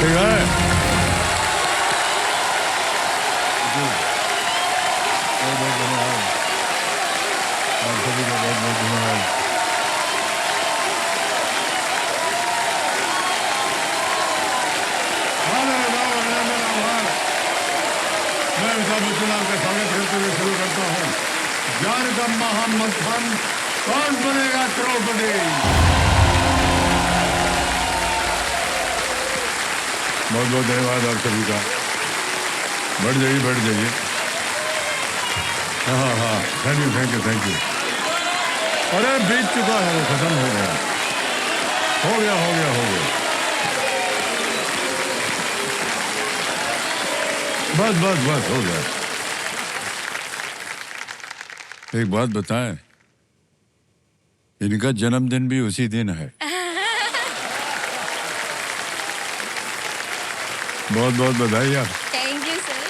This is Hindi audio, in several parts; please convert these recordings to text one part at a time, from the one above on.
ठीक है। बहुत बहुत धन्यवाद, आप सभी का बहुत बहुत धन्यवाद। मैं अमिताभ बच्चन आपका स्वागत करते हुए शुरू करता हूँ यार का महामंथन, कौन बनेगा करोड़पति। बहुत बहुत धन्यवाद आप सभी का। बैठ जाइए, बैठ जाइए। हाँ हाँ, thank you thank you thank you. अरे बीत चुका है, वो खत्म हो गया, हो गया हो गया हो गया। बस बस बस हो गया। एक बात बताएं, इनका जन्मदिन भी उसी दिन है। बहुत बहुत बधाई आप। Thank you sir.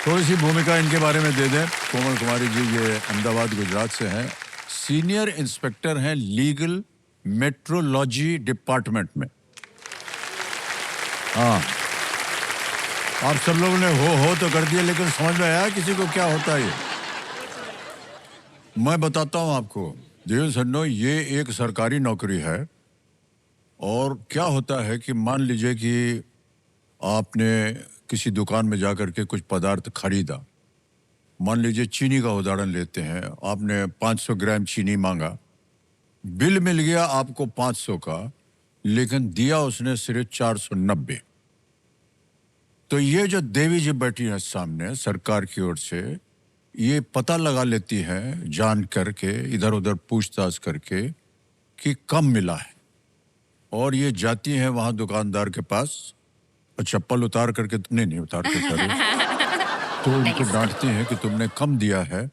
थोड़ी सी भूमिका इनके बारे में दे दें। कोमल कुमारी जी ये अहमदाबाद गुजरात से हैं, सीनियर इंस्पेक्टर हैं लीगल मेट्रोलॉजी डिपार्टमेंट में। हाँ, आप सब लोगों ने हो तो कर दिया, लेकिन समझ में आया किसी को क्या होता है ये? मैं बताता हूँ आपको। देव सन्नो, ये एक सरकारी नौकरी है। और क्या होता है कि मान लीजिए कि आपने किसी दुकान में जाकर के कुछ पदार्थ खरीदा। मान लीजिए चीनी का उदाहरण लेते हैं, आपने 500 ग्राम चीनी मांगा, बिल मिल गया आपको 500 का, लेकिन दिया उसने सिर्फ 490। तो ये जो देवी जी बैठी है सामने सरकार की ओर से, ये पता लगा लेती है जान करके, इधर उधर पूछताछ करके कि कम मिला है। और ये जाती है वहां दुकानदार के पास और चप्पल उतार करके, नहीं उतार के तो उनको डांटती हैं कि तुमने कम दिया है।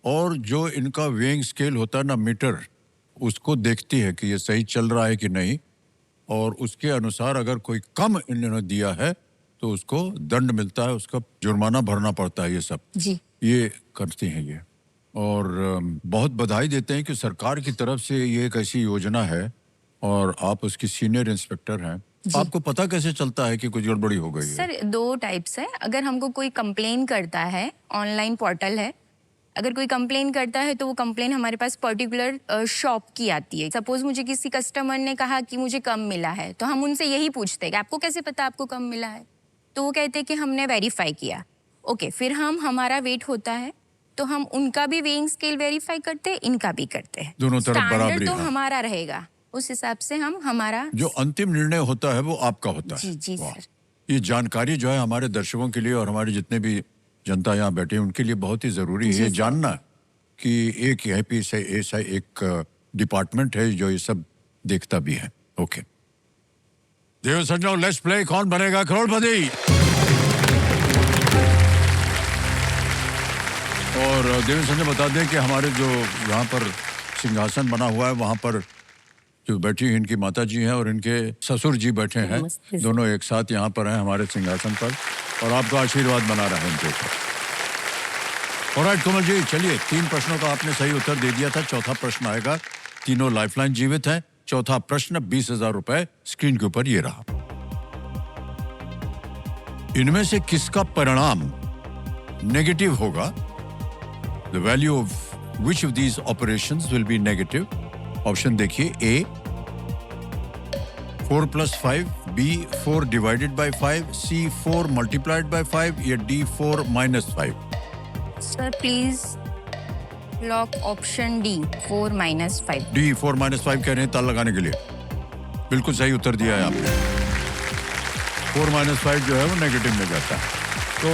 और जो इनका वेइंग स्केल होता है ना, मीटर, उसको देखती है कि ये सही चल रहा है कि नहीं। और उसके अनुसार अगर कोई कम इन्होंने दिया है तो उसको दंड मिलता है, उसका जुर्माना भरना पड़ता है। ये सब जी, ये करती हैं ये। और बहुत बधाई देते हैं कि सरकार की तरफ से ये एक ऐसी योजना है और आप उसकी सीनियर इंस्पेक्टर हैं। आपको पता कैसे चलता है कि कुछ गड़बड़ी हो गई है? सर 2 टाइप्स है। अगर हमको कोई कंप्लेन करता है, ऑनलाइन पोर्टल है, अगर कोई कंप्लेन करता है तो वो कंप्लेन हमारे पास पर्टिकुलर शॉप की आती है। सपोज मुझे किसी कस्टमर ने कहा कि मुझे कम मिला है, तो हम उनसे यही पूछते हैं कि आपको कैसे पता आपको कम मिला है? तो वो कहते हैं कि हमने वेरीफाई किया। ओके, फिर हमारा वेट होता है तो हम उनका भी वेइंग स्केल वेरीफाई करते हैं, इनका भी करते हैं। दोनों तरफ बराबरी तो है। हमारा रहेगा, उस हिसाब से हम हमारा जो अंतिम निर्णय होता है वो आपका होता है। जी जी सर। ये जानकारी जो है हमारे दर्शकों के लिए और हमारे जितने भी जनता यहाँ बैठे हैं उनके लिए बहुत ही जरूरी है ये जानना कि एक यहाँ पे ऐसा एक डिपार्टमेंट है जो ये सब देखता भी है। ओके, देव सज्जनों, लेट्स प्ले कौन बनेगा करोड़पति। और देव सज्जन बता दें कि हमारे जो यहाँ पर सिंहासन बना हुआ है, वहाँ पर जो बैठी इनकी माता जी हैं और इनके ससुर जी बैठे हैं, दोनों एक साथ यहाँ पर हैं हमारे सिंहासन पर, और आपका आशीर्वाद बना रहे इनके ऊपर। ऑलराइट कोमल जी, चलिए 3 प्रश्नों का आपने सही उत्तर दे दिया था। चौथा प्रश्न आएगा। तीनों लाइफलाइन जीवित हैं। चौथा प्रश्न 20,000 रुपए स्क्रीन के ऊपर ये रहा। इनमें से किसका परिणाम नेगेटिव होगा? The value of which of these operations will be negative? Option देखिए, ए 4 + 5, बी 4 / 5, सी 4 × 5 या D 4 - 5। Sir please lock option D 4 - 5। D 4 - 5 कह रहे हैं ताल लगाने के लिए। बिल्कुल सही उत्तर दिया है आपने। 4 - 5 जो है वो नेगेटिव में जाता है। तो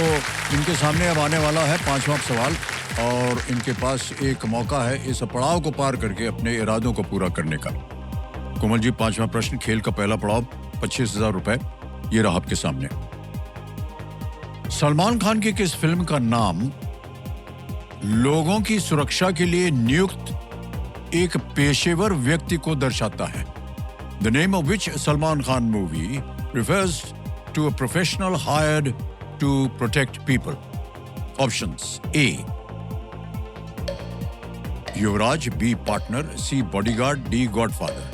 इनके सामने अब आने वाला है 5वां सवाल और इनके पास एक मौका है इस पड़ाव को पार करके अपने इरादों को पूरा करने का। कोमल जी, 5वां प्रश्न, खेल का पहला पड़ाव 25,000 रुपए, ये रहा आपके सामने। सलमान खान की किस फिल्म का नाम लोगों की सुरक्षा के लिए नियुक्त एक पेशेवर व्यक्ति को दर्शाता है? The name of which Salman Khan movie refers to a professional hired to protect people. Options: A, Yuvraj, B, partner, C, bodyguard, D, godfather.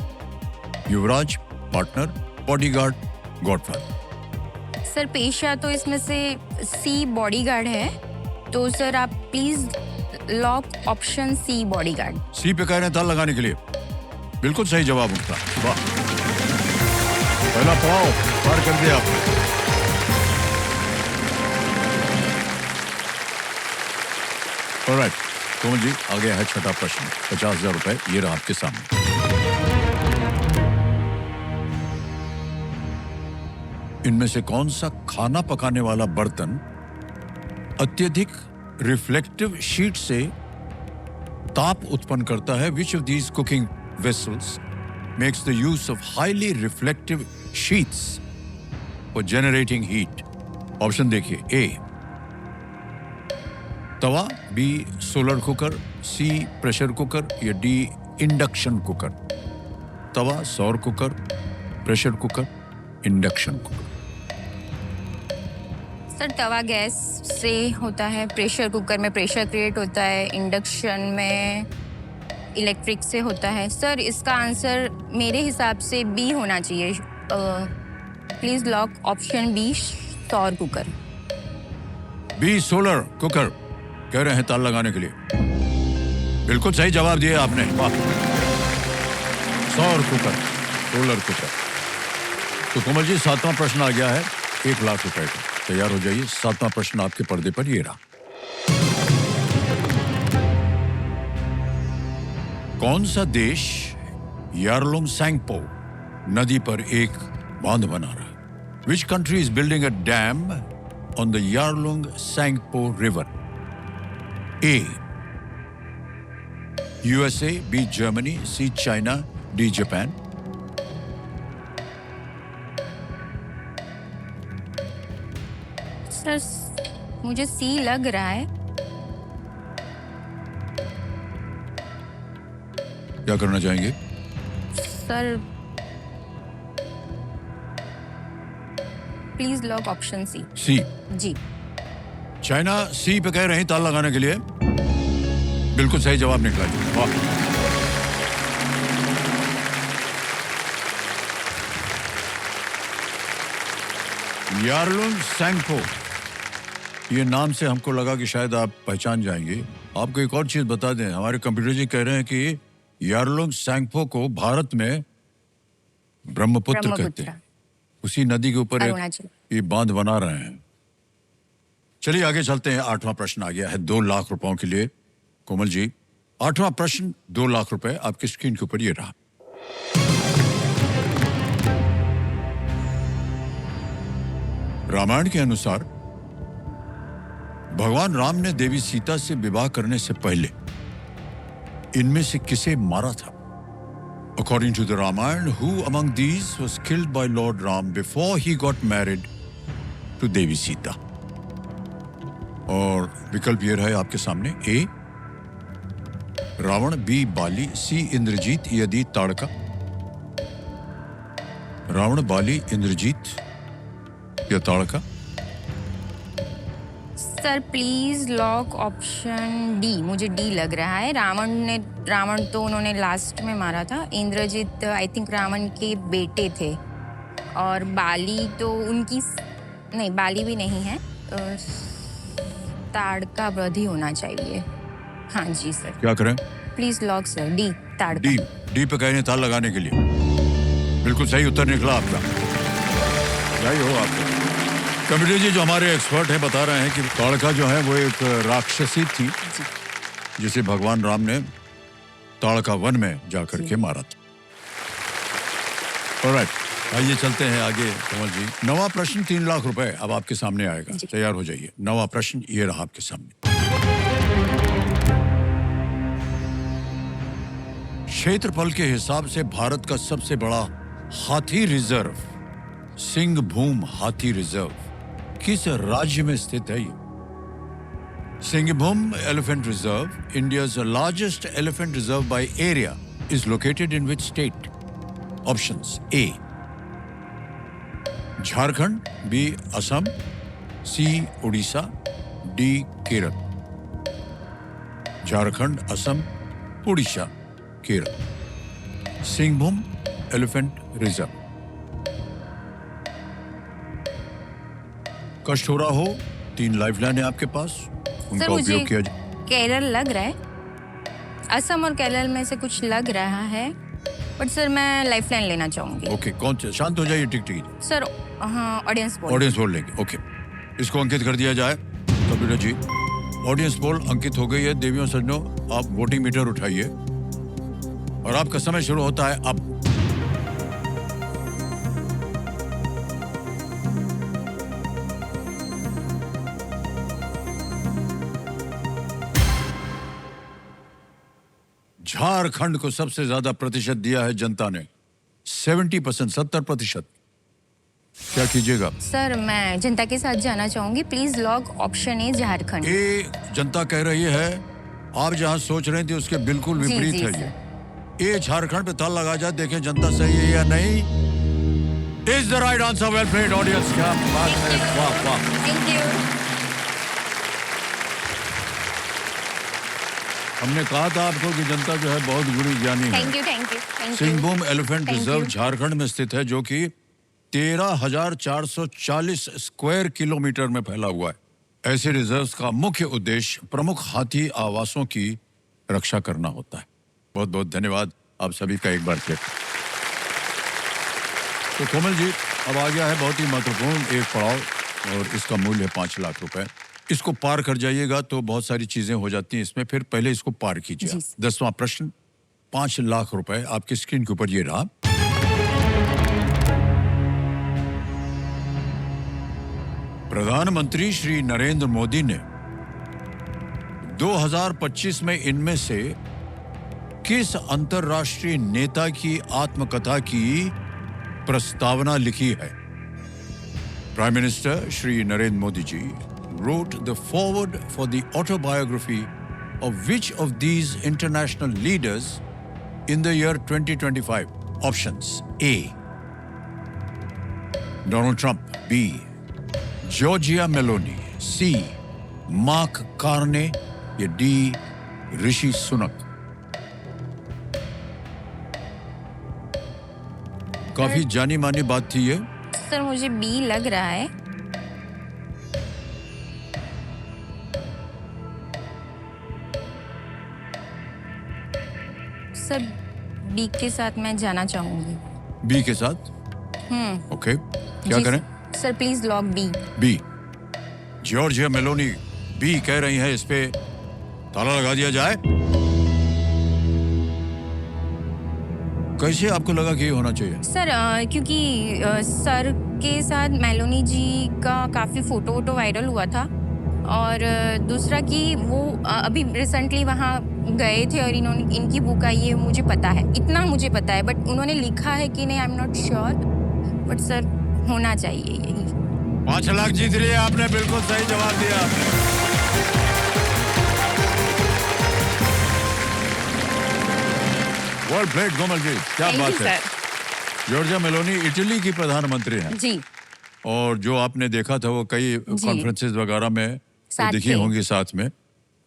Yuvraj, partner, bodyguard, godfather. Sir पेशा तो इसमें से सी बॉडीगार्ड है, तो सर आप please lock option C bodyguard. C पे कह रहे हैं ताला लगाने के लिए। बिल्कुल सही जवाब उनका। वाह, पहला पाव पार कर दिया आपने। ऑलराइट कोमल जी, आगे है छठा प्रश्न। 50,000 रुपए ये रहा आपके सामने। इनमें से कौन सा खाना पकाने वाला बर्तन अत्यधिक रिफ्लेक्टिव शीट से ताप उत्पन्न करता है? Which of these cooking vessels makes the use of highly reflective sheets for generating heat? Option देखिए, A tawa, B solar cooker, C pressure cooker या डी इंडक्शन कुकर। तवा, सौर cooker, pressure cooker, induction cooker. Sir तवा गैस से होता है, प्रेशर कुकर में प्रेशर क्रिएट होता है, इंडक्शन में इलेक्ट्रिक से होता है। सर इसका आंसर मेरे हिसाब से बी होना चाहिए। प्लीज लॉक ऑप्शन बी सौर कुकर। बी सोलर कुकर कह रहे हैं ताला लगाने के लिए। बिल्कुल सही जवाब दिया आपने। वाह, सौर कुकर, सोलर कुकर। तो कोमल जी, 7वां प्रश्न आ गया है 1 लाख रुपए का। तैयार हो जाइए। 7वां प्रश्न आपके पर्दे पर ये रहा। कौन सा देश यारलुंग सैंगपो नदी पर एक बांध बना रहा है? Which country is building a dam on the Yarlung Tsangpo river? A USA, B Germany, C China, D Japan. Sir मुझे सी लग रहा है। क्या करना चाहेंगे? Sir please lock option C. C. जी। चाइना सी पे कह रहे हैं ताला लगाने के लिए। बिल्कुल सही जवाब निकला जी। वाह, यारलुंग सैंगपो, ये नाम से हमको लगा कि शायद आप पहचान जाएंगे। आपको एक और चीज बता दें, हमारे कंप्यूटर जी कह रहे हैं कि यारलुंग सैंगपो को भारत में ब्रह्मपुत्र कहते हैं। उसी नदी के ऊपर ये बांध बना रहे हैं। चलिए आगे चलते हैं। 8वां प्रश्न आ गया है 2 लाख रुपयों के लिए। कोमल जी, 8वां प्रश्न 2 लाख रुपए आपकी स्क्रीन के ऊपर ये रहा। रामायण के अनुसार भगवान राम ने देवी सीता से विवाह करने से पहले इनमें से किसे मारा था? According to the Ramayana, who among these was killed by Lord Ram before he got married to देवी सीता? और विकल्प ये रहे आपके सामने। A Ravan, B Bali, C Indrajit या डी ताड़का। रावण, बाली, इंद्रजीत या Tadaka. Sir please lock option D. मुझे डी लग रहा है। रावण तो उन्होंने लास्ट में मारा था। इंद्रजीत आई थिंक रावण के बेटे थे, और बाली तो उनकी नहीं, बाली भी नहीं है। ताड़का वध ही होना चाहिए। हाँ जी सर। क्या करें? Please lock sir D, Tadaka. D पे कहें ताला लगाने के लिए। बिल्कुल सही उत्तर निकला आपका। क्या ही हो आपको। कंप्यूटर जी जो हमारे एक्सपर्ट हैं बता रहे हैं कि ताड़का जो है वो एक राक्षसी थी जिसे भगवान राम ने ताड़का वन में जाकर के मारा था। ऑलराइट, आइए चलते हैं आगे कमल जी। 9वां प्रश्न 3 लाख रुपए अब आपके सामने आएगा। तैयार हो जाइए। 9वां प्रश्न ये रहा आपके सामने। क्षेत्रफल के हिसाब से भारत का सबसे बड़ा हाथी रिजर्व सिंहभूम हाथी रिजर्व किस राज्य में स्थित है? Singhbhum elephant reserve, India's largest elephant reserve by area, is located in which state? Options: A Jharkhand, B Assam, C Orissa, D Kerala. Jharkhand, Assam, Orissa, Kerala. Singhbhum elephant reserve. कष्ट हो रहा हो, 3 लाइफलाइन है आपके पास, उनका सर मुझे उपयोग किया जाए। केरल लग रहा है, असम और केरल में से कुछ लग रहा है, बट सर मैं लाइफलाइन लेना चाहूंगी। ओके, कौन से? शांत हो जाइए, टिक टिक। सर हाँ, ऑडियंस पोल। ऑडियंस पोल लेंगे, ओके। इसको अंकित कर दिया जाए। कंप्यूटर जी, ऑडियंस पोल अंकित हो गई है। देवियों सज्जनों, आप वोटिंग मीटर उठाइए और आपका समय शुरू होता है अब। झारखंड को सबसे ज्यादा प्रतिशत दिया है जनता ने, 70%, 70%। क्या कीजिएगा? सर मैं जनता के साथ जाना चाहूंगी। Please log option A Jharkhand. A जनता कह रही है, आप जहां सोच रहे थे उसके बिल्कुल जी, विपरीत जी, है ये। ए झारखंड पे ताल लगा जाए, देखें जनता सही है या नहीं। Is the right answer. Well played audience, क्या बात है, वाह वाह। Thank you. हमने कहा था आपको कि जनता जो है बहुत गुणी ज्ञानी है। Thank you, thank you, thank you. Singhbhum elephant Thank reserve you. Jharkhand में स्थित है, जो कि 13,440 स्क्वायर किलोमीटर में फैला हुआ है। ऐसे रिजर्व्स का मुख्य उद्देश्य प्रमुख हाथी आवासों की रक्षा करना होता है। बहुत बहुत धन्यवाद आप सभी का एक बार फिर। तो कोमल जी, अब आ गया है बहुत ही महत्वपूर्ण एक पड़ाव और इसका मूल्य है 5 लाख रुपए। इसको पार कर जाइएगा तो बहुत सारी चीजें हो जाती हैं इसमें, फिर पहले इसको पार कीजिए। जी। 10वां प्रश्न, 5 लाख रुपए आपकी स्क्रीन के ऊपर ये रहा। प्रधानमंत्री श्री नरेंद्र मोदी ने 2025 में इनमें से किस अंतर्राष्ट्रीय नेता की आत्मकथा की प्रस्तावना लिखी है? Prime minister Shri Narendra Modi ji wrote the foreword for the autobiography of which of these international leaders in the year 2025? Options: A. Donald Trump, B. Giorgia Meloni, C. Mark Carney, या D. ऋषि सुनक। काफी जानी मानी बात थी ये। सर मुझे बी लग रहा है। सर बी के साथ मैं जाना चाहूंगी। बी के साथ? ओके, क्या जी, करें? Sir please lock B. B. Georgia Meloni B कह रही है, इस पे ताला लगा दिया जाए। कैसे आपको लगा कि ये होना चाहिए? सर क्योंकि सर के साथ मेलोनी जी का काफ़ी फोटो वोटो वायरल हुआ था, और दूसरा कि वो अभी रिसेंटली वहाँ गए थे और इन्होंने इनकी बुक आई है, मुझे पता है, इतना मुझे पता है, बट उन्होंने लिखा है कि नहीं I am not sure, but sir होना चाहिए यही। 5 लाख जीत रही है आपने, बिल्कुल सही जवाब दिया। वेल प्लेड कोमल जी, क्या Thank बात you, है। सर। जॉर्जिया मेलोनी इटली की प्रधानमंत्री हैं, जी और जो आपने देखा था वो कई कॉन्फ्रेंसेस वगैरह में साथ दिखी थे। होंगी साथ में,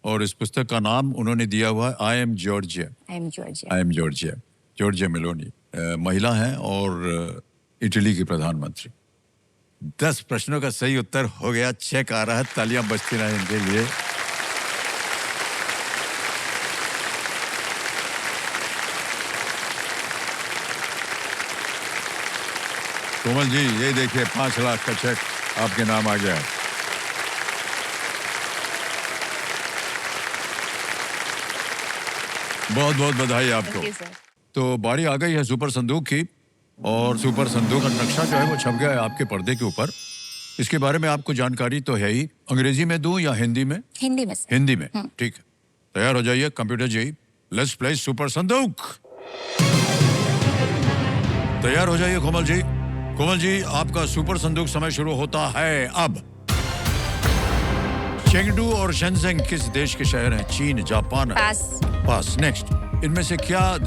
और इस पुस्तक का नाम उन्होंने दिया हुआ है I am Georgia. I am Georgia. I am Georgia. Giorgia Meloni महिला हैं और इटली की प्रधानमंत्री। 10 प्रश्नों का सही उत्तर हो गया, चेक आ रहा है, तालियां बजती रहे इनके लिए। कोमल जी, ये देखिए 5 लाख का चेक आपके नाम आ गया है। बहुत बहुत बधाई आपको। Thank you, sir. तो बारी आ गई है सुपर संदूक की, और सुपर संदूक का नक्शा जो है वो छप गया है आपके पर्दे के ऊपर। इसके बारे में आपको जानकारी तो है ही। अंग्रेजी में दूं या हिंदी में? हिंदी में सर। हिंदी में, ठीक है। तैयार हो जाइए computer ji, let's play super संदूक। तैयार हो जाइए कोमल जी। कोमल जी, आपका सुपर संदूक समय शुरू होता है अब। चेंगडू और शेंजेन किस देश के शहर हैं? चीन, जापान? पास। नेक्स्ट, इनमें से क्या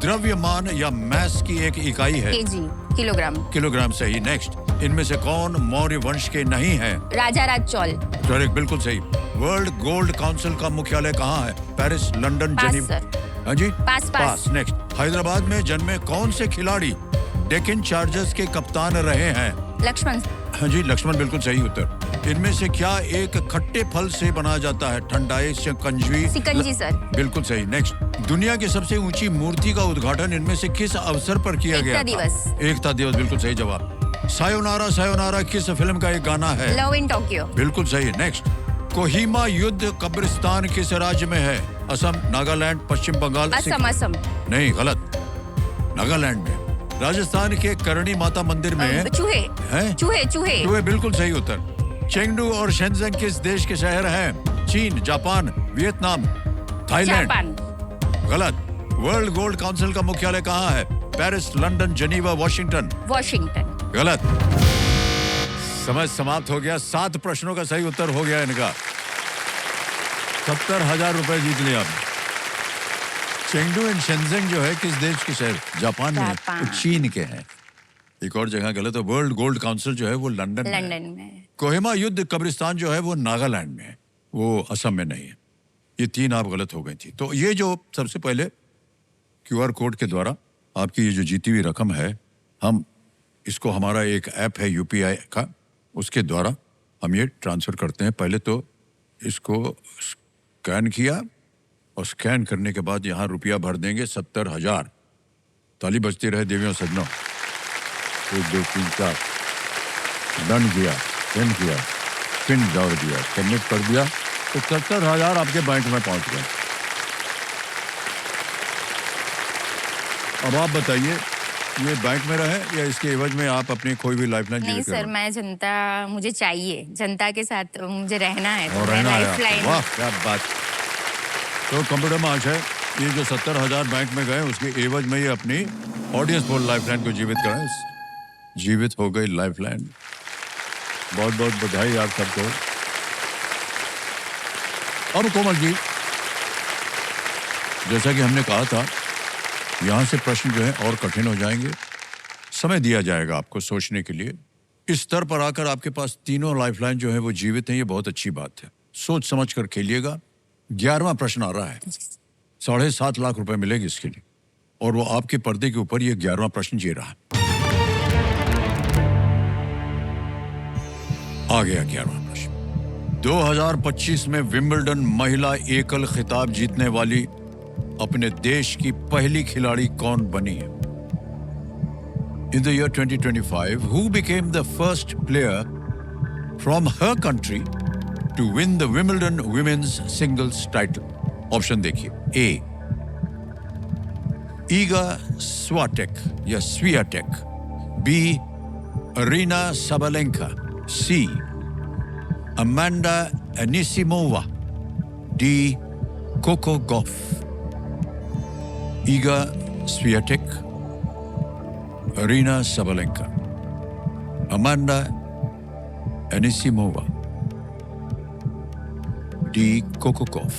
द्रव्यमान या मैस की एक इकाई है? KG, kilogram. किलोग्राम सही। नेक्स्ट, इनमें से कौन मौर्य वंश के नहीं हैं? राजा राज चौल। करेक्ट, बिल्कुल सही। वर्ल्ड गोल्ड काउंसिल का मुख्यालय कहाँ है? पेरिस, लंदन, पास, जेनीवा? सर। हाँ जी, पास। नेक्स्ट, हैदराबाद में जन्मे कौन से खिलाड़ी डेक्कन चार्जर्स के कप्तान रहे हैं? लक्ष्मण। हाँ जी, लक्ष्मण बिल्कुल सही उत्तर। इनमें से क्या एक खट्टे फल से बनाया जाता है? ठंडाई, शिकंजी। सिकंजी सर। बिल्कुल सही। नेक्स्ट, दुनिया की सबसे ऊंची मूर्ति का उद्घाटन इनमें से किस अवसर पर किया गया एकता था? दिवस। एकता दिवस, बिल्कुल सही जवाब। सायोनारा सायोनारा किस फिल्म का एक गाना है? Love in Tokyo. बिल्कुल सही। नेक्स्ट, कोहिमा युद्ध कब्रिस्तान किस राज्य में है? असम, नागालैंड, पश्चिम बंगाल, असम। नहीं, गलत। नागालैंड में। राजस्थान के करणी माता मंदिर में चूहे। हैं? चूहे, बिल्कुल सही उत्तर। चेंगडू और शेंजन किस देश के शहर हैं? चीन, जापान, वियतनाम, थाईलैंड। जापान। गलत। वर्ल्ड गोल्ड काउंसिल का मुख्यालय कहाँ है? Paris, London, Geneva, Washington. Washington. गलत। समय समाप्त हो गया। 7 प्रश्नों का सही उत्तर हो गया इनका। 70,000 रुपए जीत लिया आपने। चेंगडू एंड शेंजन जो है किस देश के शहर? जापान में। जापान। वो चीन के हैं। एक और जगह गलत है। वर्ल्ड गोल्ड काउंसिल जो है वो लंदन में है। लंदन में। कोहिमा युद्ध कब्रिस्तान जो है वो नागालैंड में है, वो असम में नहीं है। ये 3 आप गलत हो गई थी। तो ये जो सबसे पहले क्यूआर कोड के द्वारा आपकी ये जो जीती हुई रकम है, हम इसको, हमारा एक ऐप है यूपीआई का, उसके द्वारा हम ये ट्रांसफर करते हैं। पहले तो इसको स्कैन किया और स्कैन करने के बाद यहाँ रुपया भर देंगे 70,000। ताली बजती रहे देवियों सज्जनों। 1 2 3 4 डन किया, सेंड किया, पिन डाल दिया, सबमिट कर दिया, तो 70,000 आपके बैंक में पहुंच गए। अब आप बताइए, ये बैंक में रहे या इसके एवज में आप अपनी कोई भी लाइफलाइन नहीं सर, मैं जनता, मुझे चाहिए, जनता के साथ मुझे रहना है। और रहना है आपको। लाइफलाइन। वाह क्या बात। तो कंप्यूटर में आशा है ये जो 70,000 बैंक में गए उसके एवज में ये अपनी ऑडियंस पोल लाइफलाइन को जीवित कराएं। जीवित हो गई लाइफलाइन। बहुत बहुत बधाई आप सबको। अब कोमल जी, जैसा कि हमने कहा था, यहां से प्रश्न जो है और कठिन हो जाएंगे। समय दिया जाएगा आपको सोचने के लिए। इस स्तर पर आकर आपके पास तीनों लाइफलाइन जो है वो जीवित है, ये बहुत अच्छी बात है। सोच समझ कर खेलिएगा। 11वां प्रश्न आ रहा है। 7.5 लाख रुपए मिलेंगे इसके लिए, और वो आपके पर्दे के ऊपर ये 11वां प्रश्न जी रहा है। आ गया 11वां प्रश्न। 2025 में विंबलडन महिला एकल खिताब जीतने वाली अपने देश की पहली खिलाड़ी कौन बनी है? In the year 2025, who became the first player from her country to win the Wimbledon women's singles title? Option देखिए। A, Iga Swiatek या Swiatek. B, Aryna Sabalenka. C, Amanda Anisimova. D, Coco Gauff. Iga Swiatek, Aryna Sabalenka, Amanda Anisimova. D, Coco Gauff.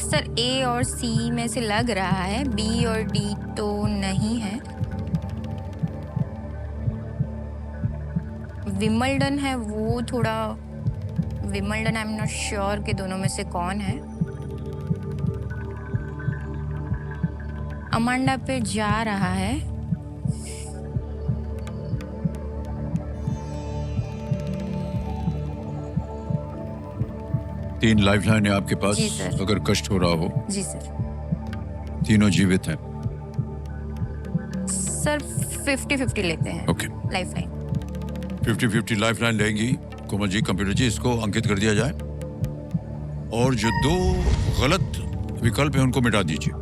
Sir, A और सी में से लग रहा है, बी और डी तो नहीं है। विंबलडन है वो थोड़ा, Wimbledon I am not sure कि दोनों में से कौन है। अमांडा पे जा रहा है। तीन लाइफलाइन है आपके पास। जी सर। अगर कष्ट हो रहा हो। जी सर। तीनों जीवित हैं। सर 50-50 लेते हैं। Okay, lifeline. 50-50 लाइफलाइन लेंगी कोमल जी। कंप्यूटर जी, इसको अंकित कर दिया जाए और जो 2 गलत विकल्प हैं उनको मिटा दीजिए।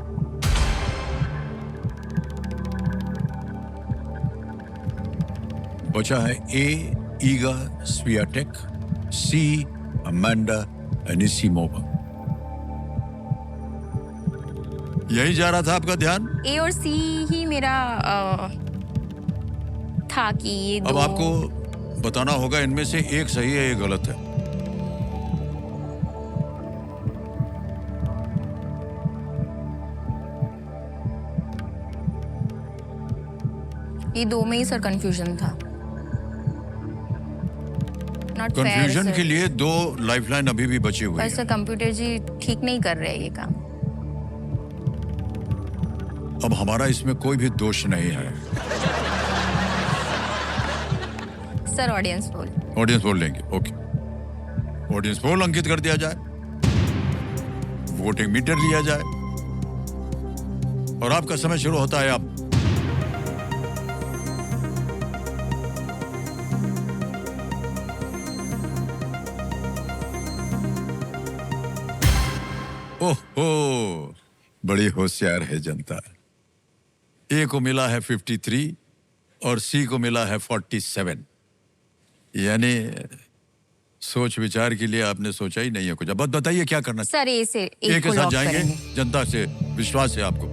बचा है ए, ईगा स्वियाटेक, सी, अमांडा एनिसिमोवा। यही जा रहा था आपका ध्यान। ए और सी ही मेरा था कि ये अब दो। आपको बताना होगा इनमें से एक सही है, एक गलत है। ये 2 में ही सर कंफ्यूजन था। Not fair, confusion sir. के लिए 2 लाइफलाइन अभी भी बची हुई पर है। सर कंप्यूटर जी ठीक नहीं कर रहे ये काम। अब हमारा इसमें कोई भी दोष नहीं है। Sir audience poll. Audience poll लेंगे, ओके। ऑडियंस पोल अंकित कर दिया जाए, वोटिंग मीटर लिया जाए और आपका समय शुरू होता है अब। ओहो, बड़ी होशियार है जनता। ए को मिला है 53 और सी को मिला है 47। यानी सोच विचार के लिए आपने सोचा ही नहीं है कुछ। अब बताइए क्या करना सर ए से ए के साथ जाएंगे। जनता से विश्वास है आपको,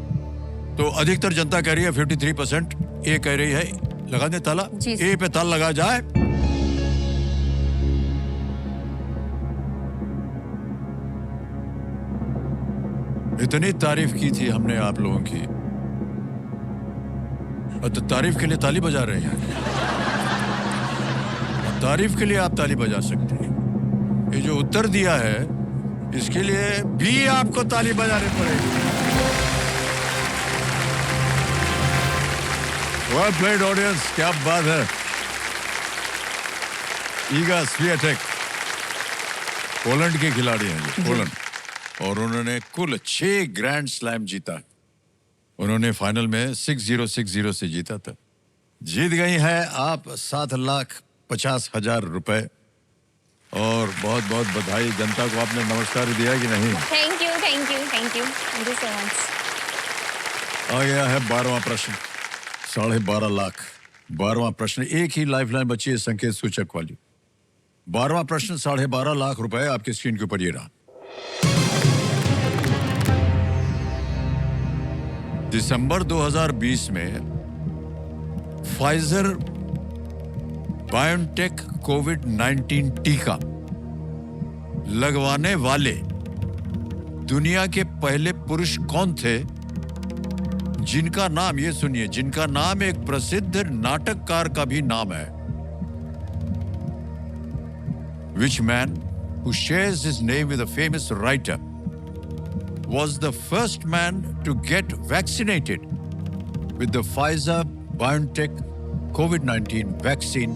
तो अधिकतर जनता कह रही है 53%, ए कह रही है लगा दे ताला। ए पे ताला लगा जाए। इतनी तारीफ की थी हमने आप लोगों की, और तो तारीफ के लिए ताली बजा रहे हैं। तारीफ के लिए आप ताली बजा सकते हैं। ये जो उत्तर दिया है इसके लिए भी आपको ताली बजानी पड़ेगी। वेल प्लेड ऑडियंस, क्या बात है। ईगा स्वियाटेक पोलैंड के खिलाड़ी हैं ये, पोलैंड, और उन्होंने कुल 6 ग्रैंड स्लैम जीता। उन्होंने फाइनल में 6-0 से जीता था। जीत गई है आप 7,50,000 रुपए, और बहुत बहुत बधाई। जनता को आपने नमस्कार दिया कि नहीं? Thank you thank you thank you thank you so much. आ गया है 12वां प्रश्न, 12.5 लाख। 12वां प्रश्न, एक ही लाइफलाइन बची है संकेत सूचक वाली। 12वां प्रश्न 12.5 लाख रुपए आपके स्क्रीन के ऊपर ये रहा। दिसंबर 2020 में फाइजर बायोटेक कोविड-19 टीका लगवाने वाले दुनिया के पहले पुरुष कौन थे, जिनका नाम, ये सुनिए, जिनका नाम एक प्रसिद्ध नाटककार का भी नाम है। Which man who shares his name with a famous writer was the first man to get vaccinated with the Pfizer BioNTech COVID-19 vaccine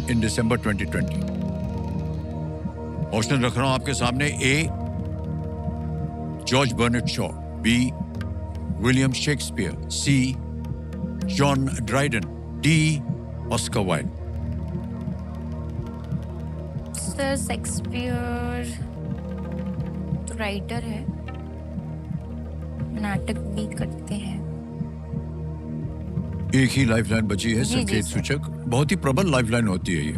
in December 2020? ऑप्शन रख रहा हूं आपके सामने। A, George Bernard Shaw, B, William Shakespeare, C, John Dryden, D, Oscar Wilde. Sir Shakespeare तो राइटर है, नाटक भी करते हैं। एक ही लाइफलाइन बची है संकेत सूचक, बहुत ही प्रबल लाइफलाइन होती है ये।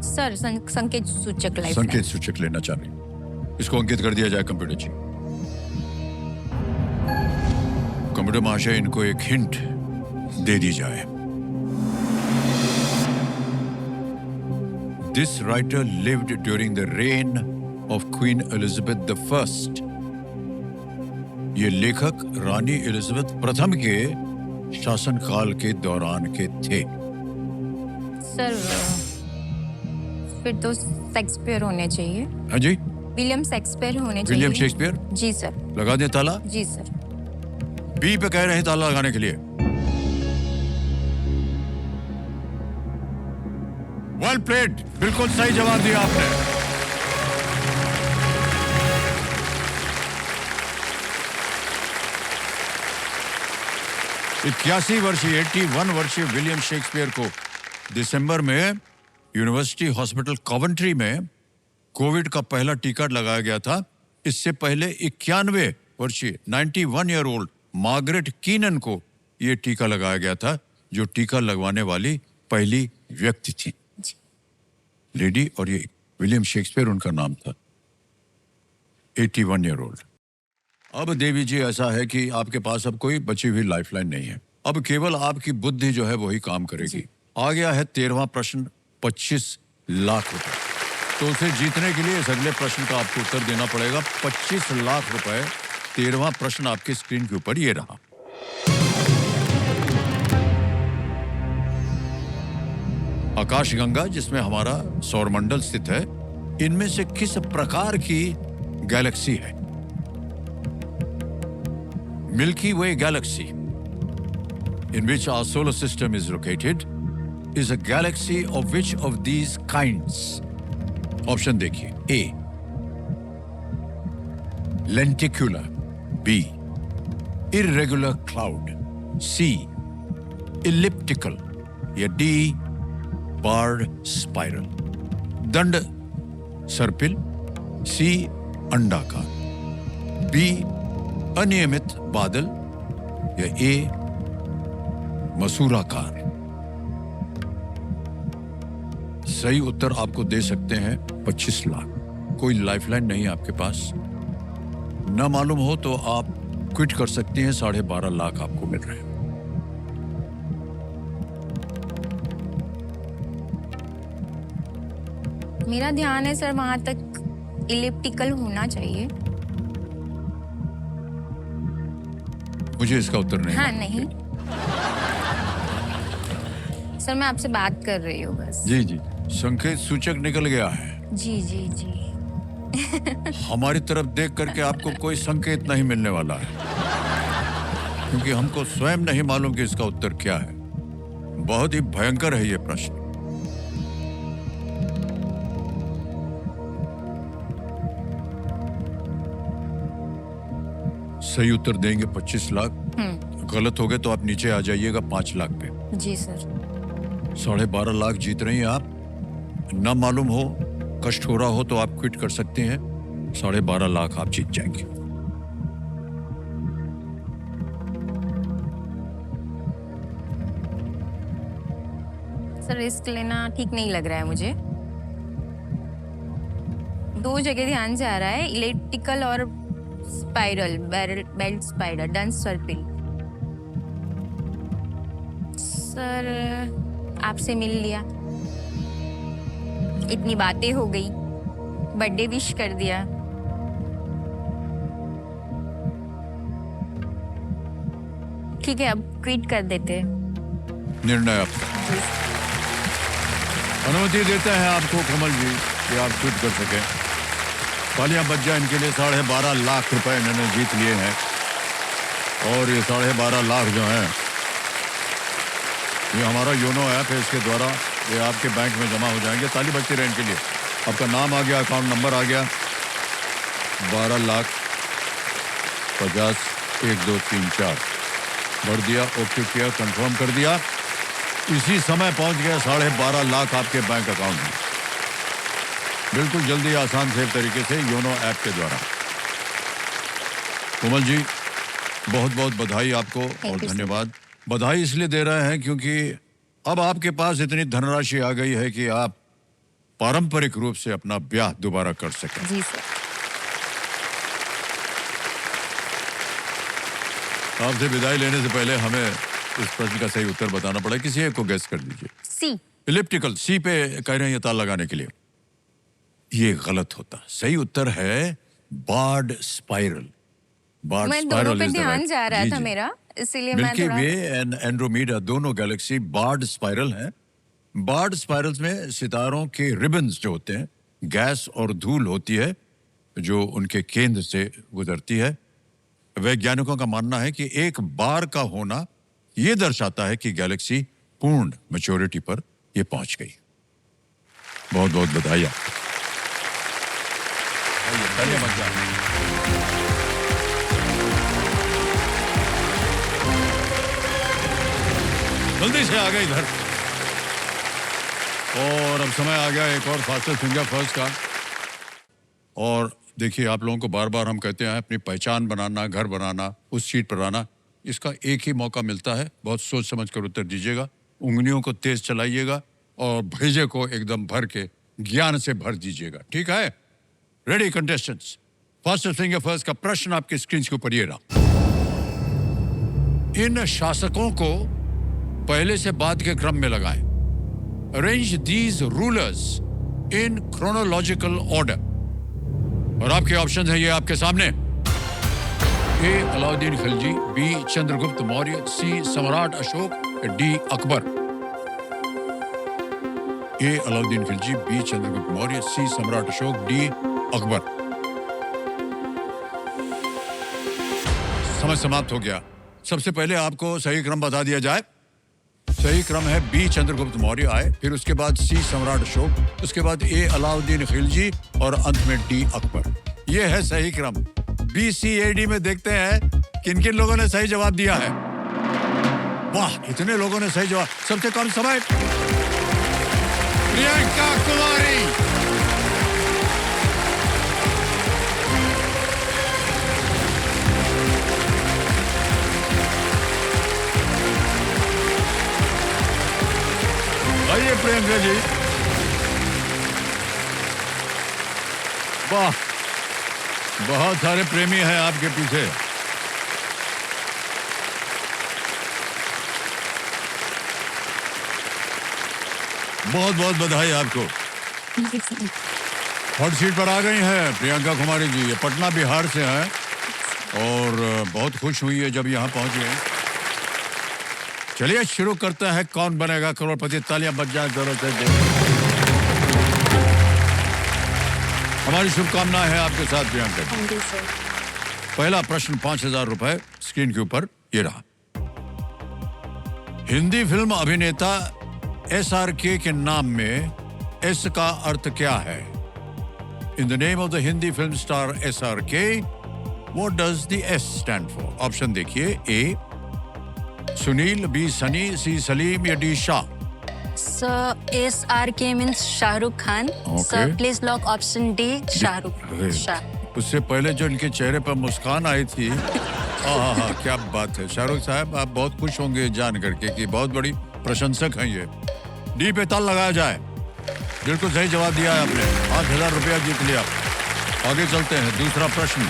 सर संकेत सूचक लाइफ संकेत सूचक लेना चाह रहे हैं, इसको अंकित कर दिया जाए कंप्यूटर जी। कंप्यूटर महाशय, इनको एक हिंट दे दी जाए। This writer lived during the rain of queen Elizabeth the first. ये लेखक रानी एलिजाबेथ प्रथम के शासनकाल के दौरान के थे। सर फिर तो शेक्सपियर होने चाहिए। हाँ जी, विलियम शेक्सपियर होने चाहिए। William Shakespeare? जी सर। लगा दें ताला? जी सर। बी पे कह रहे हैं ताला लगाने के लिए। वेल प्लेड, बिल्कुल सही जवाब दिया आपने। इक्यासी वर्षीय 81 वर्षीय विलियम शेक्सपियर को दिसंबर में यूनिवर्सिटी हॉस्पिटल कॉवेंट्री में कोविड का पहला टीका लगाया गया था। इससे पहले 91 वर्षीय 91 ईयर ओल्ड मार्गरेट कीनन को यह टीका लगाया गया था, जो टीका लगवाने वाली पहली व्यक्ति थी लेडी, और ये विलियम शेक्सपियर उनका नाम था। 81 ईयर ओल्ड। अब देवी जी, ऐसा है कि आपके पास अब कोई बची हुई लाइफलाइन नहीं है, अब केवल आपकी बुद्धि जो है वही काम करेगी। आ गया है 13वां प्रश्न, 25 लाख रुपए। तो उसे जीतने के लिए इस अगले प्रश्न का आपको उत्तर देना पड़ेगा। 25 लाख रुपए 13वां प्रश्न आपके स्क्रीन के ऊपर ये रहा। आकाशगंगा जिसमें हमारा सौरमंडल स्थित है, इनमें से किस प्रकार की गैलेक्सी है? Milky way Galaxy, in which our solar system is located, is a galaxy of which of these kinds? Option देखिए। A, lenticular, B, irregular cloud, C, elliptical, या D, barred spiral। दंड सर्पिल, C, अंडाकार, B, अनियमित बादल, या A, मसूराकार। सही उत्तर आपको दे सकते हैं 25 लाख। कोई लाइफलाइन नहीं आपके पास, न मालूम हो तो आप क्विट कर सकती हैं। 12.5 लाख आपको मिल रहे हैं। मेरा ध्यान है सर वहां तक इलिप्टिकल होना चाहिए। मुझे इसका उत्तर नहीं हाँ मालूम। नहीं सर, मैं आपसे बात कर रही हूँ बस। जी जी, संकेत सूचक निकल गया है। जी जी जी। हमारी तरफ देख करके आपको कोई संकेत नहीं मिलने वाला है, क्योंकि हमको स्वयं नहीं मालूम कि इसका उत्तर क्या है। बहुत ही भयंकर है ये प्रश्न। सही उत्तर देंगे 25 लाख, गलत हो गए तो आप नीचे आ जाइएगा 5 लाख पे। जी सर। 12.5 लाख जीत रही हैं आप। न मालूम हो, कष्ट हो रहा हो तो आप क्विट कर सकते हैं। 12.5 लाख आप जीत जाएंगे। सर रिस्क लेना ठीक नहीं लग रहा है मुझे। 2 जगह ध्यान से आ रहा है, इलेक्ट्रिकल और स्पाइरल, बेल्ट स्पाइडर, डंस सर्पिल। सर आपसे मिल लिया, इतनी बातें हो गई, बर्थडे विश कर दिया। ठीक है, अब क्विट कर देते। निर्णय आपका। अनुमति देते हैं आपको कमल जी कि आप क्विट कर सके। तालियां बज जाए इनके लिए। 12.5 लाख रुपए इन्होंने जीत लिए हैं, और ये 12.5 लाख जो हैं, ये हमारा योनो ऐप है, इसके द्वारा ये आपके बैंक में जमा हो जाएंगे। ताली बजती रहे इनके लिए। आपका नाम आ गया, अकाउंट नंबर आ गया। 12,50,1234 भर दिया, ओके किया, कंफर्म कर दिया। इसी समय पहुंच गया 12.5 लाख आपके बैंक अकाउंट में। बिल्कुल जल्दी, आसान सेफ तरीके से योनो ऐप के द्वारा। कोमल जी, बहुत बहुत बधाई आपको और धन्यवाद। बधाई इसलिए दे रहे हैं क्योंकि अब आपके पास इतनी धनराशि आ गई है कि आप पारंपरिक रूप से अपना ब्याह दोबारा कर सकें। जी सर। आपसे विदाई लेने से पहले हमें इस प्रश्न का सही उत्तर बताना पड़ा। किसी एक को गैस कर दीजिए। सी। इलिप्टिकल, सी पे कह रहे हैं ये ताल लगाने के लिए। ये गलत होता। सही उत्तर है बार्ड स्पाइरल। बार्ड मैं स्पाइरल दोनों पे इज द ध्यान राइट। जा रहा जी, था जी। मेरा, इसीलिए मैं मिल्की थोड़ा। वे एंड एंड्रोमेडा दोनों गैलेक्सी बार्ड स्पाइरल हैं। बार्ड स्पाइरल्स में सितारों के रिबन्स जो होते हैं, गैस और धूल होती है जो उनके केंद्र से गुजरती है। वैज्ञानिकों का मानना है कि एक बार का होना यह दर्शाता है कि गैलेक्सी पूर्ण मैच्योरिटी पर यह पहुंच गई। बहुत बहुत बधाई आपको। आइए, मत जाइए। जल्दी से आ गए इधर। और अब समय आ गया एक और फास्टेस्ट फिंगर फर्स्ट का। और देखिए, आप लोगों को बार बार हम कहते हैं अपनी पहचान बनाना, घर बनाना, उस सीट पर आना। इसका एक ही मौका मिलता है, बहुत सोच समझ कर उत्तर दीजिएगा। उंगलियों को तेज चलाइएगा और भेजे को एकदम भर के ज्ञान से भर दीजिएगा। ठीक है? Ready contestants? Fastest finger first का प्रश्न आपके स्क्रीन के ऊपर ये रहा। इन शासकों को पहले से बाद के क्रम में लगाएं। Arrange these rulers in chronological order. और आपके ऑप्शन है ये आपके सामने। ए अलाउद्दीन खिलजी, बी चंद्रगुप्त मौर्य, सी सम्राट अशोक, डी अकबर। ए अलाउद्दीन खिलजी, बी चंद्रगुप्त मौर्य, सी सम्राट अशोक, डी अकबर। समय समाप्त हो गया। सबसे पहले आपको सही क्रम बता दिया जाए। सही क्रम है बी चंद्रगुप्त मौर्य आए, फिर उसके बाद सी सम्राट अशोक, उसके बाद ए अलाउद्दीन खिलजी और अंत में डी अकबर। ये है सही क्रम। BCAD में देखते हैं किन किन लोगों ने सही जवाब दिया है। वाह, इतने लोगों ने सही जवाब। सबसे कम समय प्रियंका कुमारी। आइए प्रियंका जी। वाह, बहुत सारे प्रेमी हैं आपके पीछे। बहुत बहुत बधाई आपको। हॉट सीट पर आ गई हैं प्रियंका कुमारी जी। ये पटना बिहार से हैं और बहुत खुश हुई है जब यहाँ पहुंच गए। चलिए शुरू करते हैं कौन बनेगा करोड़पति। तालियां बज जाए जोरों से। हमारी शुभकामनाएं हैं आपके साथ प्रियंका जी। पहला प्रश्न 5,000 रुपए स्क्रीन के ऊपर ये रहा। हिंदी फिल्म अभिनेता SRK के नाम में S का अर्थ क्या है? In the name of the Hindi film star SRK, what does the S stand for? Option देखिए। A Sunil, B Sunny, C Salim या D Shah. Sir, SRK means Shahrukh Khan. Sir, please lock option D, Shahrukh Shah. उससे पहले जो इनके चेहरे पर मुस्कान आई थी, हाँ, क्या बात है। शाहरुख साहब, आप बहुत खुश होंगे जान करके कि बहुत बड़ी प्रशंसक हैं ये। डी पे ताल लगाया जाए। बिल्कुल सही जवाब दिया है आपने। 5,000 रुपया जीत लिया। आगे चलते हैं। दूसरा प्रश्न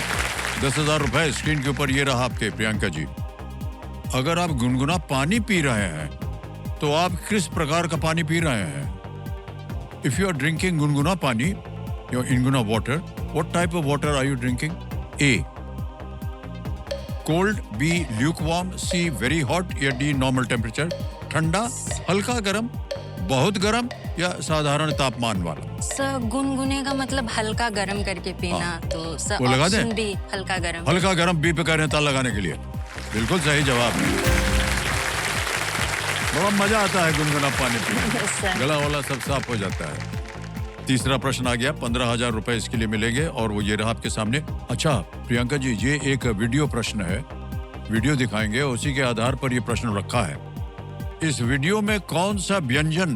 10,000 रुपए स्क्रीन के ऊपर ये रहा आपके प्रियंका जी। अगर आप गुनगुना पानी पी रहे हैं तो आप किस प्रकार का पानी पी रहे हैं? इफ यू आर ड्रिंकिंग गुनगुना पानी, योर इनगुना water, what type of water are you drinking? A cold, B lukewarm, C very hot या डी नॉर्मल टेम्परेचर? ठंडा, हल्का गर्म, बहुत गर्म या साधारण तापमान वाला? सर, गुनगुने का मतलब हल्का गर्म करके पीना। तो सर वो लगा दें? ऑप्शन बी, हल्का गर्म। हल्का गर्म बी पे कह रहे हैं ताल लगाने के लिए। बिल्कुल सही जवाब है। बड़ा मजा आता है गुनगुना पानी पीने। गला वाला सब साफ हो जाता है। तीसरा प्रश्न आ गया। 15,000 रुपए इसके लिए मिलेंगे और वो ये रहा आपके सामने। अच्छा प्रियंका जी, ये एक वीडियो प्रश्न है। वीडियो दिखाएंगे, उसी के आधार पर ये प्रश्न रखा है। इस वीडियो में कौन सा व्यंजन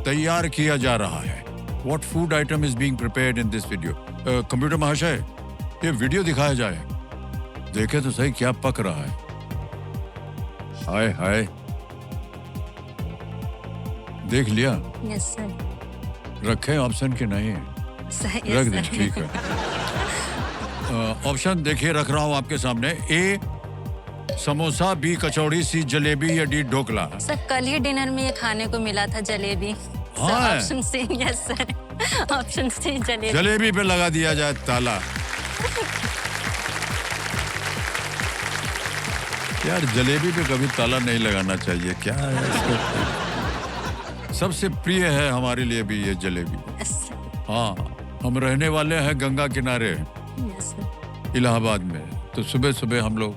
तैयार किया जा रहा है? What food item is being prepared in this video? Computer महाशय, ये वीडियो दिखाया जाए। देखे तो सही क्या पक रहा है। हाय हाय, देख लिया? Yes sir. रखे ऑप्शन के नहीं? रख दे, ठीक है। ऑप्शन देखिए रख रहा हूं आपके सामने। ए समोसा, बी कचौड़ी, सी जलेबी या डी ढोकला? सर, कल ही डिनर में ये खाने को मिला था, जलेबी। हाँ, option C. Yes sir, option C jalebi. Jalebi पे लगा दिया जाए ताला। यार जलेबी पे कभी ताला नहीं लगाना चाहिए। क्या है इसका? सबसे प्रिय है हमारे लिए भी ये जलेबी। हाँ, हम रहने वाले हैं गंगा किनारे इलाहाबाद में। तो सुबह सुबह हम लोग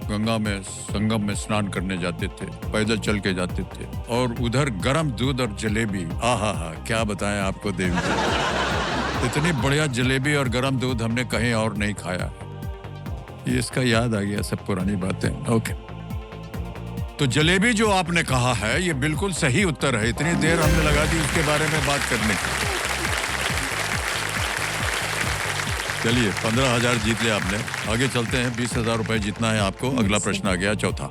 गंगा में संगम में स्नान करने जाते थे, पैदल चल के जाते थे और उधर गरम दूध और जलेबी। आहा, क्या बताएं आपको देवी। इतनी बढ़िया जलेबी और गरम दूध हमने कहीं और नहीं खाया। ये इसका याद आ गया सब पुरानी बातें। ओके, तो जलेबी जो आपने कहा है ये बिल्कुल सही उत्तर है। इतनी देर हमने लगा दी उसके बारे में बात करने की। चलिए 15,000 जीत लिया आपने। आगे चलते हैं। 20,000 रुपए जीतना है आपको। अगला प्रश्न आ गया चौथा।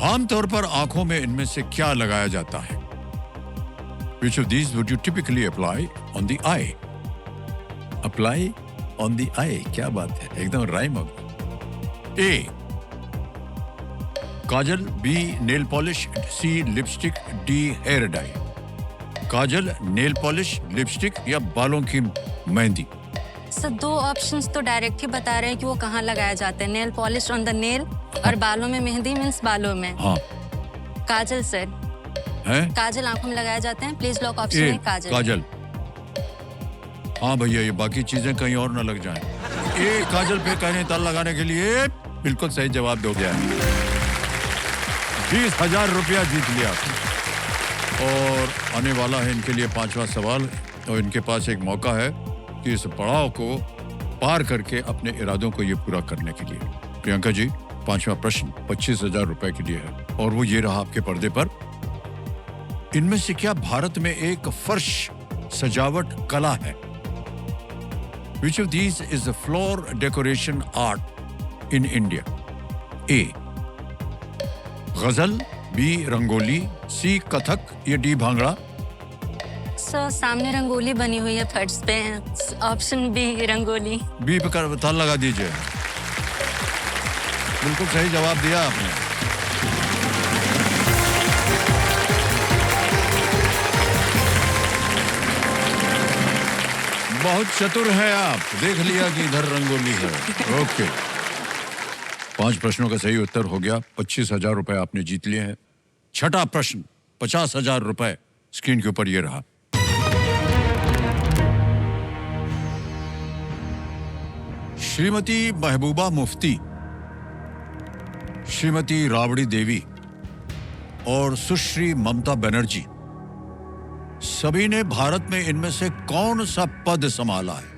आमतौर पर आंखों में इनमें से क्या लगाया जाता है? Which of these would you typically apply on the eye? Apply on the eye, क्या बात है, एकदम राइम हो गया। ए काजल, बी नेल पॉलिश, सी लिपस्टिक, डी हेयर डाई? काजल, नेल पॉलिश, लिपस्टिक या बालों की मेहंदी? सर 2 ऑप्शंस तो डायरेक्ट ही बता रहे हैं कि वो कहाँ लगाया जाता है। Nail polish on the nail और बालों में मेहंदी मीन्स बालों में। हाँ काजल सर, है काजल आंखों में लगाए जाते हैं। प्लीज लॉक ऑप्शन ए है काजल। काजल। हाँ भैया, ये बाकी चीजें कहीं और ना लग जाएं। ए काजल पे कहने ताल लगाने के लिए बिल्कुल सही जवाब दो गया। 20,000 रुपया जीत लिया आपने। और आने वाला है इनके लिए 5वां सवाल, और इनके पास एक मौका है कि इस पड़ाव को पार करके अपने इरादों को ये पूरा करने के लिए। प्रियंका जी, 5वां प्रश्न 25,000 रुपए के लिए है, और वो ये रहा आपके पर्दे पर। इनमें से क्या भारत में एक फर्श सजावट कला है? Which of these is the floor decoration art in India? A. गजल, B. रंगोली, C. कथक, या D. भांगड़ा? सर सामने रंगोली बनी हुई है फर्श पे। Option B rangoli. B पे ताल लगा दीजिए। बिल्कुल सही जवाब दिया आपने। बहुत चतुर है आप, देख लिया कि इधर रंगोली है। ओके, 5 प्रश्नों का सही उत्तर हो गया। 25,000 रुपए आपने जीत लिए हैं। 6ठा प्रश्न 50,000 रुपए स्क्रीन के ऊपर ये रहा। श्रीमती महबूबा मुफ्ती, श्रीमती राबड़ी देवी और सुश्री ममता बनर्जी, सभी ने भारत में इनमें से कौन सा पद संभाला है?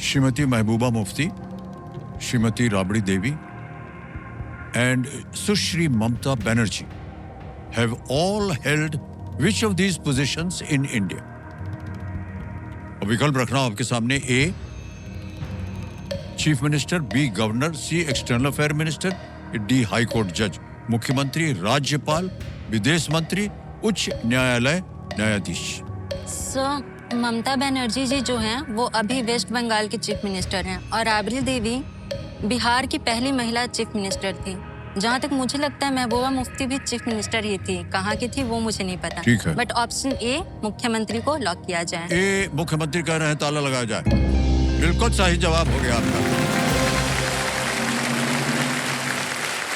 Shrimati Mehbooba Mufti, Shrimati Rabri Devi and Sushri Mamta Banerjee have all held which of these positions in India? अब विकल्प रखना आपके सामने। A. Chief minister, B. Governor, C. External affair minister, D. High court जज, मुख्यमंत्री, राज्यपाल, विदेश मंत्री, उच्च न्यायालय न्यायाधीश। सर ममता बनर्जी जी जो हैं वो अभी वेस्ट बंगाल की चीफ मिनिस्टर हैं, और राबड़ी देवी बिहार की पहली महिला चीफ मिनिस्टर थी। जहाँ तक मुझे लगता है महबूबा मुफ्ती भी चीफ मिनिस्टर ही थी। कहाँ की थी वो मुझे नहीं पता। ठीक है। बट ऑप्शन ए मुख्यमंत्री को लॉक किया जाए। ए मुख्यमंत्री कह रहे हैं, ताला लगाया जाए। बिल्कुल सही जवाब हो गया आपका।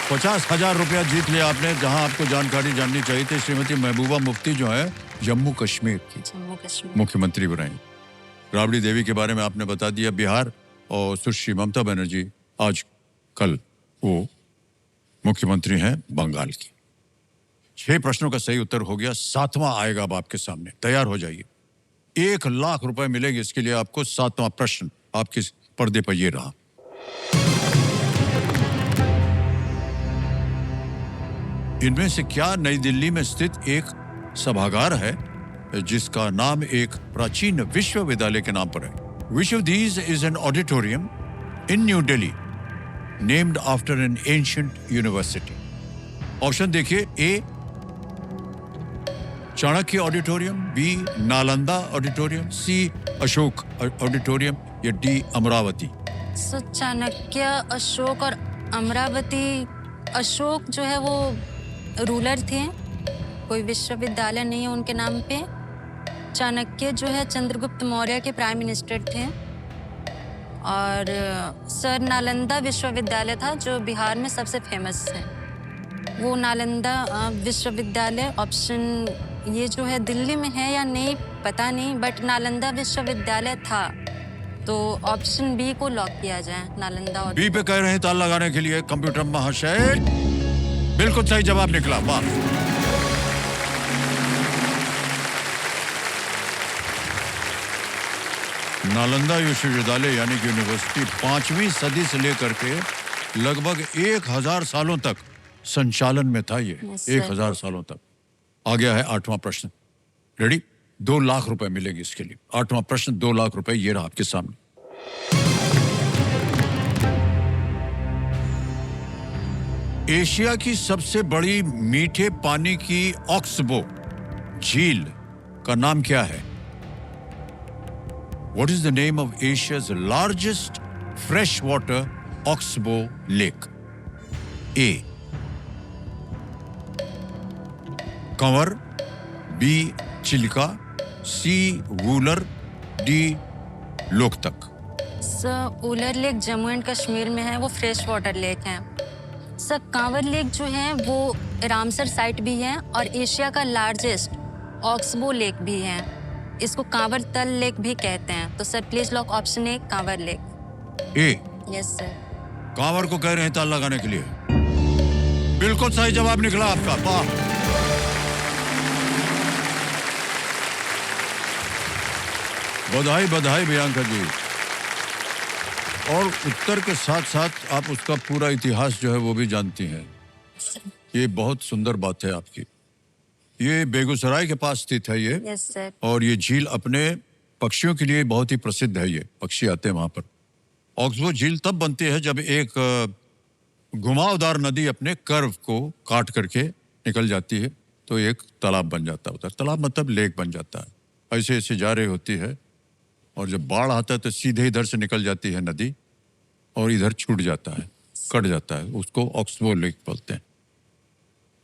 50,000 रुपया जीत लिया आपने। जहां आपको जानकारी जाननी चाहिए थी, श्रीमती महबूबा मुफ्ती जो है जम्मू कश्मीर की जम्मू कश्मीर मुख्यमंत्री बनाई। राबड़ी देवी के बारे में आपने बता दिया, बिहार, और सुश्री ममता बनर्जी आज कल वो मुख्यमंत्री हैं बंगाल की। 6 प्रश्नों का सही उत्तर हो गया। 7वां आएगा अब आपके सामने, तैयार हो जाइए। 1 लाख रुपए मिलेंगे इसके लिए आपको। 7वां प्रश्न आपके पर्दे पर ये रहा। इनमें से क्या नई दिल्ली में स्थित एक सभागार है जिसका नाम एक प्राचीन विश्वविद्यालय के नाम पर है? Which of these is an auditorium in New Delhi named after an ancient university? Option देखिए। A. Chanakya auditorium, B. Nalanda auditorium, C. Ashok auditorium, या D. अमरावती? सो चाणक्य, अशोक और अमरावती। अशोक जो है वो रूलर थे, कोई विश्वविद्यालय नहीं है उनके नाम पे। चाणक्य जो है चंद्रगुप्त मौर्य के प्राइम मिनिस्टर थे। और सर नालंदा विश्वविद्यालय था जो बिहार में सबसे फेमस है, वो नालंदा विश्वविद्यालय। ऑप्शन ये जो है दिल्ली में है या नहीं पता नहीं, बट नालंदा विश्वविद्यालय था, तो ऑप्शन बी को लॉक किया जाए, नालंदा। और बी पे कह रहे हैं ताल लगाने के लिए कंप्यूटर महाशय। बिल्कुल सही जवाब निकला, वाह। नालंदा विश्वविद्यालय यानी कि यूनिवर्सिटी 5वीं सदी से लेकर के लगभग 1000 सालों तक संचालन में था। ये 1000 सालों तक। आ गया है 8वां प्रश्न। रेडी? 2 लाख रुपए मिलेंगे इसके लिए। 8वां प्रश्न 2 लाख रुपए ये रहा आपके सामने। एशिया की सबसे बड़ी मीठे पानी की ऑक्सबो झील का नाम क्या है? What is the name of Asia's largest freshwater oxbow lake? A. Kanwar, B. Chilka, C. Wular, D. लोक तक? Sir Wular lake Jammu and Kashmir में है, वो फ्रेश वाटर लेक है। सर कांवर लेक जो है वो रामसर साइट भी है और एशिया का लार्जेस्ट ऑक्सबो लेक भी है। इसको कांवर तल लेक भी कहते हैं। तो sir please lock option A Kanwar lake. A, yes sir. Kanwar को कह रहे हैं ताला लगाने के लिए। बिल्कुल सही जवाब निकला आपका, वाह। बधाई बधाई प्रियंका जी। और उत्तर के साथ साथ आप उसका पूरा इतिहास जो है वो भी जानती हैं। ये बहुत सुंदर बात है आपकी। ये बेगूसराय के पास स्थित है ये। Yes sir. और ये झील अपने पक्षियों के लिए बहुत ही प्रसिद्ध है। ये पक्षी आते हैं वहां पर। ऑक्सबो झील तब बनती है जब एक घुमावदार नदी अपने कर्व को काट करके निकल जाती है तो एक तालाब बन जाता है। तालाब मतलब लेक बन जाता है। ऐसे ऐसे जा रही होती है और जब बाढ़ आता है तो सीधे इधर से निकल जाती है नदी और इधर छूट जाता है, कट जाता है। उसको ऑक्सबो लेक बोलते हैं।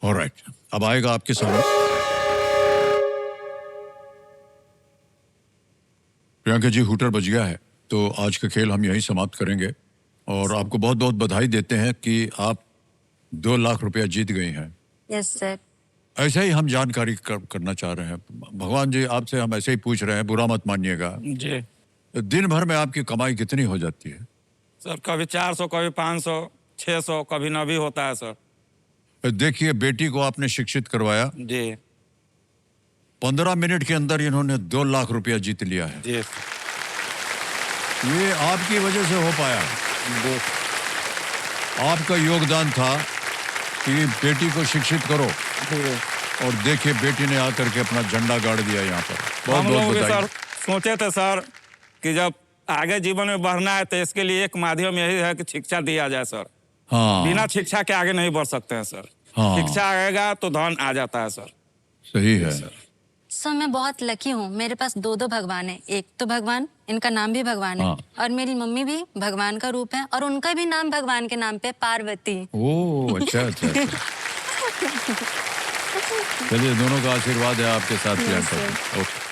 ऑलराइट, अब आएगा आपके सामने प्रियंका जी। हुटर बज गया है तो आज का खेल हम यहीं समाप्त करेंगे और आपको बहुत बहुत बधाई देते हैं कि आप 2 लाख रुपया जीत गई हैं। Yes sir. ऐसे ही हम जानकारी करना चाह रहे हैं। भगवान जी आपसे हम ऐसे ही पूछ रहे हैं, बुरा मत मानिएगा जी। दिन भर में आपकी कमाई कितनी हो जाती है? सर कभी 400, कभी 500, 600, कभी न भी होता है सर। देखिए, बेटी को आपने शिक्षित करवाया, जी 15 मिनट के अंदर इन्होंने 2 लाख रुपया जीत लिया है। जी ये आपकी वजह से हो पाया। जी। आपका योगदान था कि बेटी को शिक्षित करो और देखिए बेटी ने आकर के अपना झंडा गाड़ दिया यहाँ पर। बहुत हम लोग बहुत भी बधाई। सर सोचे थे सर कि जब आगे जीवन में बढ़ना है तो इसके लिए एक माध्यम यही है कि शिक्षा दिया जाए सर। हाँ, बिना शिक्षा के आगे नहीं बढ़ सकते हैं सर। हाँ। शिक्षा आएगा तो धन आ जाता है सर। सही है। सर मैं बहुत लकी हूँ, मेरे पास 2 भगवान है। एक तो भगवान, इनका नाम भी भगवान है। हाँ। और मेरी मम्मी भी भगवान का रूप है और उनका भी नाम भगवान के नाम पे पार्वती। ओह, अच्छा अच्छा, अच्छा। चलिए, दोनों का आशीर्वाद है आपके साथ प्रियंका जी। ओके।